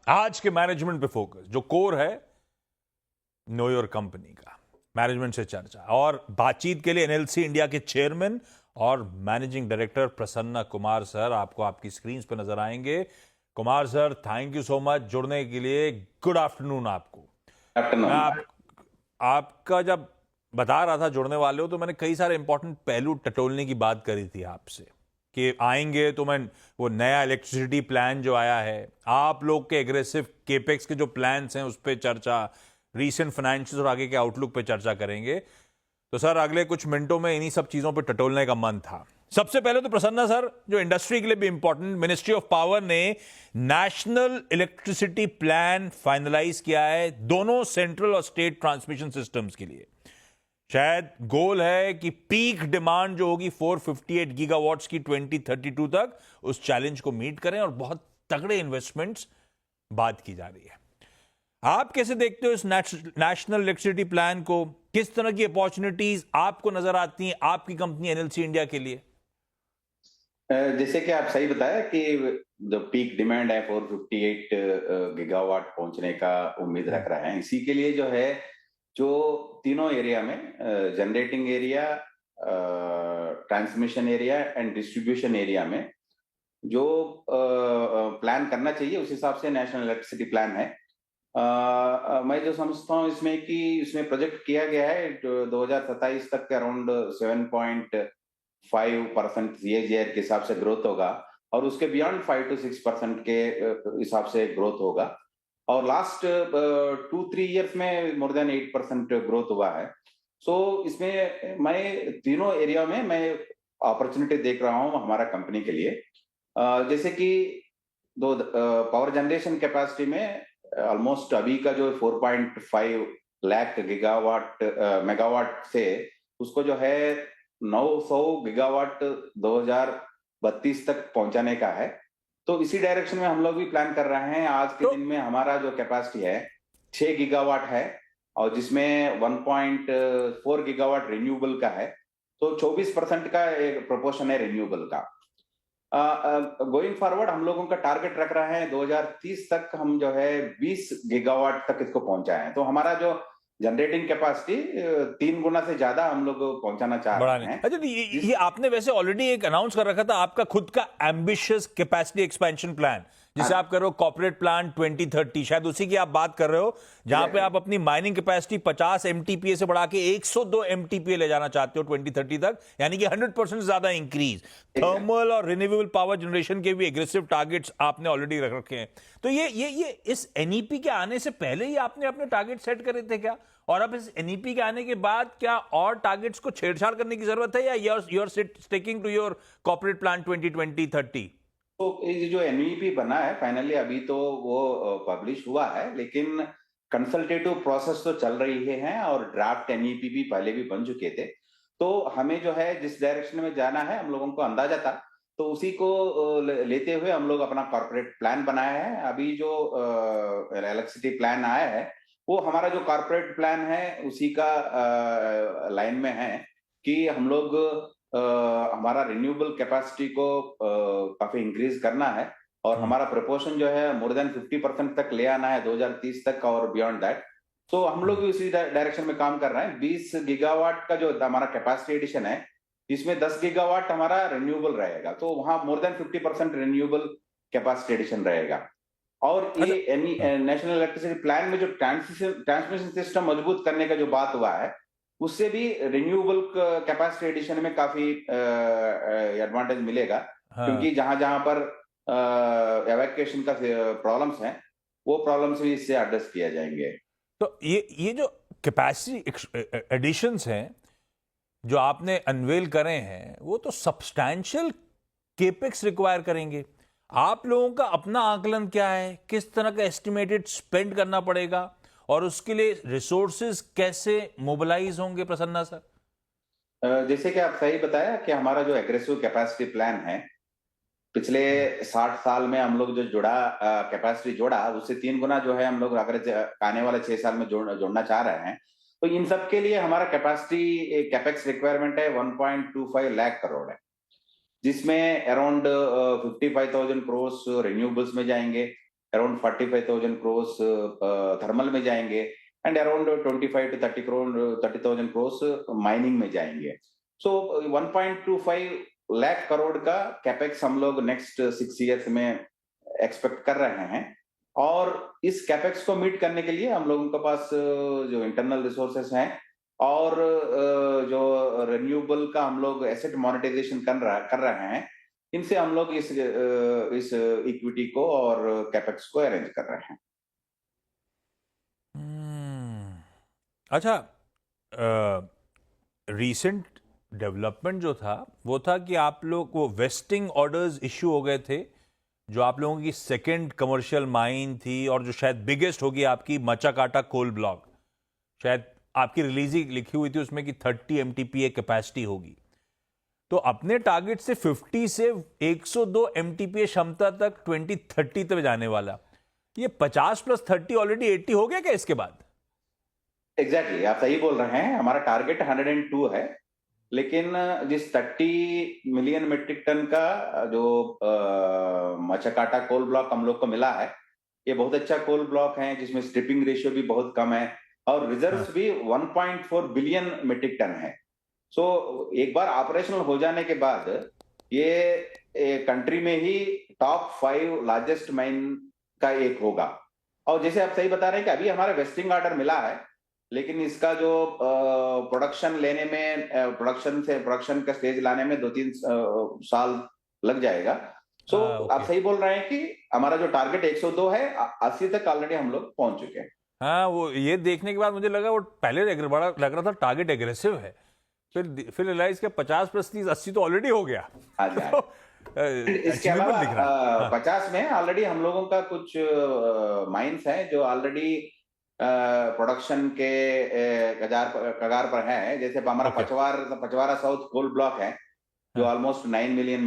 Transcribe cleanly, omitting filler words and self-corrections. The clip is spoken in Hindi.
आज के मैनेजमेंट पे फोकस, जो कोर है नो योर कंपनी का, मैनेजमेंट से चर्चा और बातचीत के लिए एनएलसी इंडिया के चेयरमैन और managing director Prasanna Kumar sir आपको आपकी स्क्रीन पर नजर आएंगे। Kumar sir, thank you so much जुड़ने के लिए। गुड आफ्टरनून आपको। मैं आपका जब बता रहा था जुड़ने वाले हो तो मैंने कई सारे इंपॉर्टेंट पहलू टटोलने की बात करी थी आपसे कि आएंगे तो मैं वो नया इलेक्ट्रिसिटी प्लान जो आया है, आप लोग के एग्रेसिव केपेक्स के जो प्लान्स हैं उस पर चर्चा, रीसेंट फाइनेंशियल और आगे के आउटलुक पे चर्चा करेंगे। तो सर अगले कुछ मिनटों में इन्हीं सब चीजों पे टटोलने का मन था। सबसे पहले तो प्रसन्ना सर, जो इंडस्ट्री के लिए भी इंपॉर्टेंट, मिनिस्ट्री ऑफ पावर ने नेशनल इलेक्ट्रिसिटी प्लान फाइनलाइज किया है दोनों सेंट्रल और स्टेट ट्रांसमिशन सिस्टम्स के लिए। शायद गोल है कि पीक डिमांड जो होगी 458 गीगावाट्स की 2032 तक, उस चैलेंज को मीट करें और बहुत तगड़े इन्वेस्टमेंट्स बात की जा रही है। आप कैसे देखते हो इस नेशनल इलेक्ट्रिसिटी प्लान को? किस तरह की अपॉर्चुनिटीज आपको नजर आती हैं आपकी कंपनी एनएलसी इंडिया के लिए? जैसे कि आप सही बताया कि जो पीक डिमांड है 458 गीगावाट पहुंचने का उम्मीद रख रहा है। इसी के लिए जो है, जो तीनों एरिया में, generating area, transmission area and distribution area में जो प्लान करना चाहिए, उस हिसाब से नेशनल इलेक्ट्रिसिटी प्लान है। मैं जो समझता हूँ इसमें कि इसमें प्रोजेक्ट किया गया है 2027 तक के अराउंड 7.5% सीएजीआर के हिसाब से ग्रोथ होगा और उसके बियॉन्ड 5 to 6% के हिसाब से ग्रोथ होगा। और लास्ट 2-3 इयर्स में मोर देन 8% ग्रोथ हुआ है। सो इसमें मैं तीनों एरिया में मैं अपॉर्चुनिटी देख रहा हूँ हमारा कंपनी के लिए। जैसे कि दो पावर जनरेशन कैपेसिटी में ऑलमोस्ट अभी का जो 4.5 लाख गीगावाट मेगावाट से उसको जो है 900 गीगावाट 2032 तक पहुंचाने का है। तो इसी डायरेक्शन में हम लोग भी प्लान कर रहे हैं। आज के दिन में हमारा जो कैपेसिटी है 6 गीगावाट है और जिसमें 1.4 गीगावाट रिन्यूएबल का है। तो 24% का एक प्रोपोर्शन है रिन्यूएबल का। गोइंग फॉरवर्ड हम लोगों का टारगेट रख रहे हैं 2030 तक हम जो है 20 गीगावाट तक इसको पहुंचाए हैं। तो हमारा जो जनरेटिंग कैपेसिटी 3 गुना से ज्यादा हम लोग पहुंचाना चाह रहे हैं। अच्छा, ये आपने वैसे ऑलरेडी एक अनाउंस कर रखा था आपका खुद का एम्बिशियस कैपेसिटी एक्सपेंशन प्लान, जिसे आप कर रहे हो कॉर्पोरेट प्लान 2030, शायद उसी की आप बात कर रहे हो, जहां पे आप अपनी माइनिंग कैपेसिटी 50 एमटीपीए से बढ़ा के 102 एमटीपीए ले जाना चाहते हो 2030 तक, यानी कि 100% ज्यादा इंक्रीज। थर्मल और रिन्यूएबल पावर जनरेशन के भी एग्रेसिव टारगेट्स आपने ऑलरेडी रख रखे हैं। तो ये इस एनईपी के आने से पहले ही आपने अपने टारगेट सेट करे थे क्या? और अब इस एनईपी के आने के बाद क्या और टारगेट्स को छेड़छाड़ करने की जरूरत है, या you are sticking to your corporate plan 2020-30? तो ये जो एनईपी बना है फाइनली अभी तो वो पब्लिश हुआ है, लेकिन कंसल्टेटिव प्रोसेस तो चल रही है और ड्राफ्ट एनईपी भी पहले भी बन चुके थे। तो हमें जो है जिस डायरेक्शन में जाना है हम लोगों को अंदाजा था, तो उसी को लेते हुए हम लोग अपना कॉर्पोरेट प्लान बनाया है। अभी जो इलेक्ट्रिसिटी प्लान आया है वो हमारा जो कॉर्पोरेट प्लान है उसी का लाइन में है कि हम लोग हमारा रिन्यूएबल कैपेसिटी को काफी इंक्रीज करना है और हमारा प्रपोर्शन जो है मोर देन 50% तक ले आना है 2030 तक और बियॉन्ड दैट। तो हम लोग भी उसी डायरेक्शन में काम कर रहे हैं। 20 गीगावाट का जो हमारा कैपेसिटी एडिशन है, इसमें 10 गीगावाट हमारा रिन्यूएबल रहेगा, तो वहां more than 50% renewable capacity addition रहेगा। और ये नेशनल इलेक्ट्रिसिटी प्लान में जो ट्रांसमिशन सिस्टम मजबूत करने का जो बात हुआ है, उससे भी रिन्यूएबल कैपेसिटी एडिशन में काफी एडवांटेज मिलेगा। क्योंकि जहां जहां पर एवैक्यूएशन का प्रॉब्लम्स हैं, वो प्रॉब्लम्स भी इससे एड्रेस किया जाएंगे। तो ये जो कैपेसिटी एडिशंस हैं जो आपने अनवेल करे हैं, वो तो सब्सटैंशियल केपेक्स रिक्वायर करेंगे। आप लोगों का अपना आकलन क्या है? किस तरह का एस्टिमेटेड स्पेंड करना पड़ेगा और उसके लिए रिसोर्सेज कैसे मोबिलाइज होंगे प्रसन्ना सर? जैसे कि आप सही बताया कि हमारा जो एग्रेसिव कैपेसिटी प्लान है, पिछले 60 साल में हम लोग जो कैपेसिटी जोड़ा, उससे 3 गुना जो है हम लोग अगर आने वाले 6 साल में जोड़ना चाह रहे हैं। तो इन सब के लिए हमारा कैपेसिटी कैपेक्स रिक्वायरमेंट है 1.25 लाख करोड़ है, जिसमें अराउंड 55,000 करोड़ रिन्यूएबल्स में जाएंगे, अराउंड 45,000 crores थर्मल में जाएंगे and around 25 to 30,000 crores mining में जाएंगे. सो 1.25 लाख करोड़ का कैपेक्स हम लोग नेक्स्ट 6 years में एक्सपेक्ट कर रहे हैं. और इस कैपेक्स को मीट करने के लिए हम लोगों के पास जो इंटरनल रिसोर्सेस हैं और जो रिन्यूएबल का हम लोग एसेट मोनेटाइजेशन कर रहे हैं, इनसे हम लोग इस इक्विटी को और कैपेक्स को अरेंज कर रहे हैं. अच्छा, रीसेंट डेवलपमेंट जो था वो था कि आप लोग वो वेस्टिंग ऑर्डर्स इश्यू हो गए थे, जो आप लोगों की सेकंड कमर्शियल माइन थी और जो शायद बिगेस्ट होगी आपकी मचाकाटा कोल ब्लॉक. शायद आपकी रिलीज ही लिखी हुई थी उसमें कि 30 MTPA कैपेसिटी होगी. तो अपने टारगेट से 50 से 102 MTPA क्षमता तक 2030 तक जाने वाला. ये 50 + 30 ऑलरेडी 80 हो गया क्या इसके बाद? एग्जैक्टली, आप सही बोल रहे हैं. हमारा टारगेट 102 है, लेकिन जिस 30 मिलियन मेट्रिक टन का जो मचाकाटा कोल ब्लॉक हम लोग को मिला है, ये बहुत अच्छा कोल ब्लॉक है जिसमें स्ट्रिपिंग रेशियो भी बहुत कम है और रिजर्व्स भी 1.4 बिलियन मेट्रिक टन है. सो एक बार ऑपरेशनल हो जाने के बाद ये कंट्री में ही टॉप 5 लार्जेस्ट माइन का एक होगा. और जैसे आप सही बता रहे हैं कि अभी हमारा वेस्टिंग ऑर्डर मिला है, लेकिन इसका जो प्रोडक्शन लेने में प्रोडक्शन का स्टेज लाने में 2-3 साल लग जाएगा. सो आप सही बोल रहे हैं कि हमारा जो टारगेट 102 है, 80 तक ऑलरेडी हम लोग पहुंच चुके हैं. हाँ, वो ये देखने के बाद मुझे लगा वो पहले बड़ा लग रहा था टारगेट एग्रेसिव है, फिर रियलाइज किया 50 + 30 80 तो ऑलरेडी हो गया. इसके अलावा 50 में ऑलरेडी हम लोगों का कुछ माइंस हैं जो ऑलरेडी प्रोडक्शन के कगार पर है. जैसे हमारा पचवारा साउथ कोल ब्लॉक है जो ऑलमोस्ट 9 मिलियन